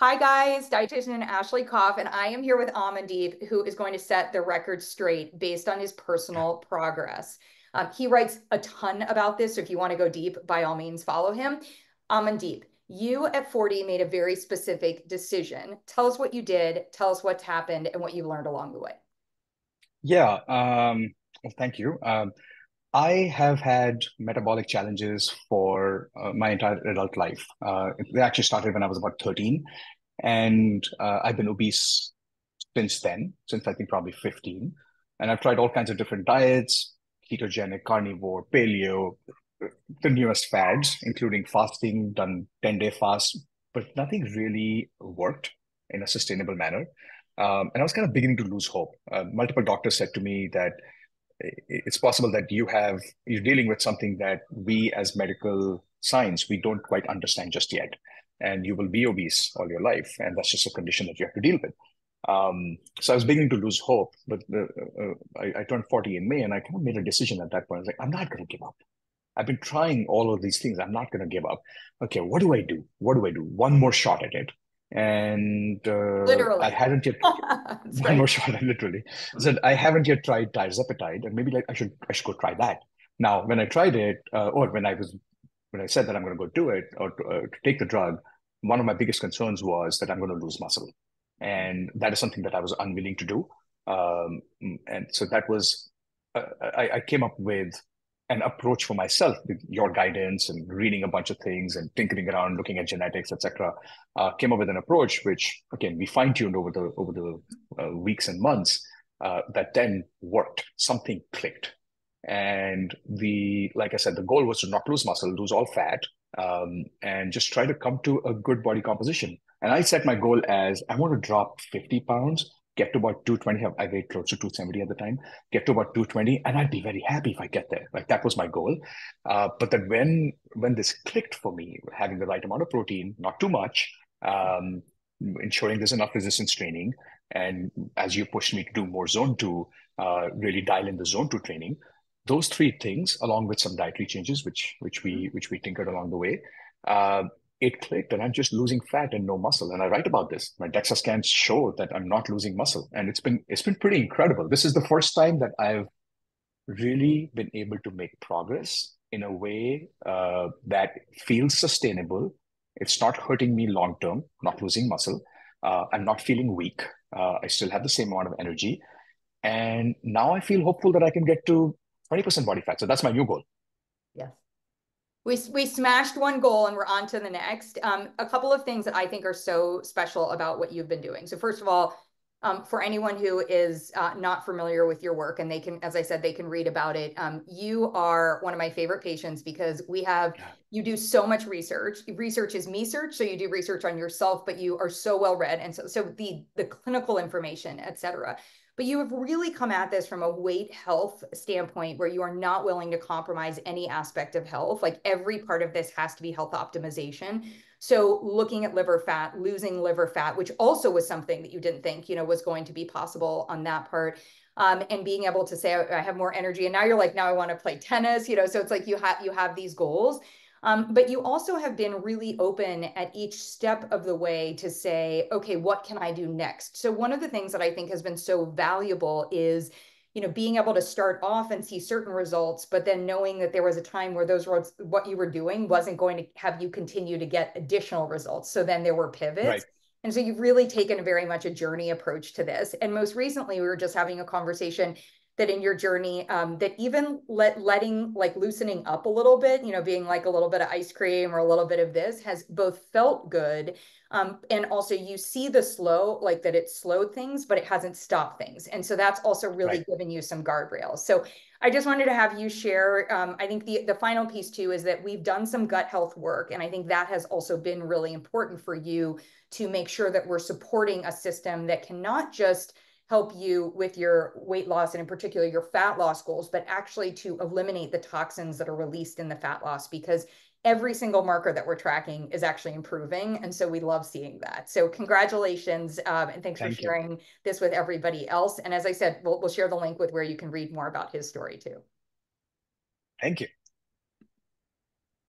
Hi guys, dietitian Ashley Koff, and I am here with Amandeep, who is going to set the record straight based on his personal progress. He writes a ton about this, so if you want to go deep, by all means, follow him. Amandeep, you at 40 made a very specific decision. Tell us what you did, tell us what's happened, and what you've learned along the way. Yeah, well, thank you. I have had metabolic challenges for my entire adult life. They actually started when I was about 13, and I've been obese since then, since I think probably 15. And I've tried all kinds of different diets, ketogenic, carnivore, paleo, the newest fads, including fasting, done 10-day fast, but nothing really worked in a sustainable manner. And I was kind of beginning to lose hope. Multiple doctors said to me that it's possible that you're dealing with something that we as medical science, we don't quite understand just yet. And you will be obese all your life. And that's just a condition that you have to deal with. So I was beginning to lose hope, but I turned 40 in May and I kind of made a decision at that point. I was like, I'm not going to give up. I've been trying all of these things. I'm not going to give up. Okay, what do I do? What do I do? One more shot at it. And I Literally. hadn't yet That's one more great. shot, literally. I said, I haven't yet tried tirzepatide, and maybe like I should go try that. Now, when I tried it, or when I said that I'm going to go do it or to take the drug, one of my biggest concerns was that I'm going to lose muscle, and that is something that I was unwilling to do. And so that was I came up with an approach for myself with your guidance and reading a bunch of things and tinkering around, looking at genetics, etc. Came up with an approach which, again, we fine tuned over the weeks and months that then worked. Something clicked, and like I said, the goal was to not lose muscle, lose all fat, and just try to come to a good body composition. And I set my goal as I want to drop 50 pounds, get to about 220. I weighed close to 270 at the time, get to about 220, and I'd be very happy if I get there. Like that was my goal. But then when this clicked for me, having the right amount of protein, not too much, ensuring there's enough resistance training, and as you pushed me to do more zone two, really dial in the zone two training. Those three things, along with some dietary changes, which we tinkered along the way, uh, it clicked, and I'm just losing fat and no muscle. And I write about this. My DEXA scans show that I'm not losing muscle, and it's been pretty incredible. This is the first time that I've really been able to make progress in a way that feels sustainable. It's not hurting me long term, not losing muscle. I'm not feeling weak. I still have the same amount of energy. And now I feel hopeful that I can get to 20% body fat. So that's my new goal. Yes. We smashed one goal and we're on to the next. A couple of things that I think are so special about what you've been doing. So first of all, for anyone who is not familiar with your work, and they can, as I said, they can read about it. You are one of my favorite patients because Yeah. you do so much research. Research is me search, so you do research on yourself, but you are so well read, and so the clinical information, et cetera. But you have really come at this from a weight health standpoint where you are not willing to compromise any aspect of health. Like every part of this has to be health optimization. So looking at liver fat, losing liver fat, which also was something that you didn't think, was going to be possible on that part. And being able to say, I have more energy. And now you're like, now I want to play tennis, so it's like you have these goals. But you also have been really open at each step of the way to say, okay, what can I do next? So one of the things that I think has been so valuable is, being able to start off and see certain results, but then knowing that there was a time where those roads, what you were doing wasn't going to have you continue to get additional results. So then there were pivots. Right. And so you've really taken very much a journey approach to this. And most recently, we were just having a conversation that in your journey, that even letting like loosening up a little bit, being like a little bit of ice cream or a little bit of this has both felt good. And also you see the slow, like that it slowed things, but it hasn't stopped things. And so that's also Right. really given you some guardrails. So I just wanted to have you share. I think the final piece too is that we've done some gut health work. And I think that has also been really important for you to make sure that we're supporting a system that can not just help you with your weight loss and in particular your fat loss goals, but actually to eliminate the toxins that are released in the fat loss because every single marker that we're tracking is actually improving. And so we love seeing that. So congratulations. And thanks for Thank you. sharing this with everybody else. And as I said, we'll share the link with where you can read more about his story too. Thank you.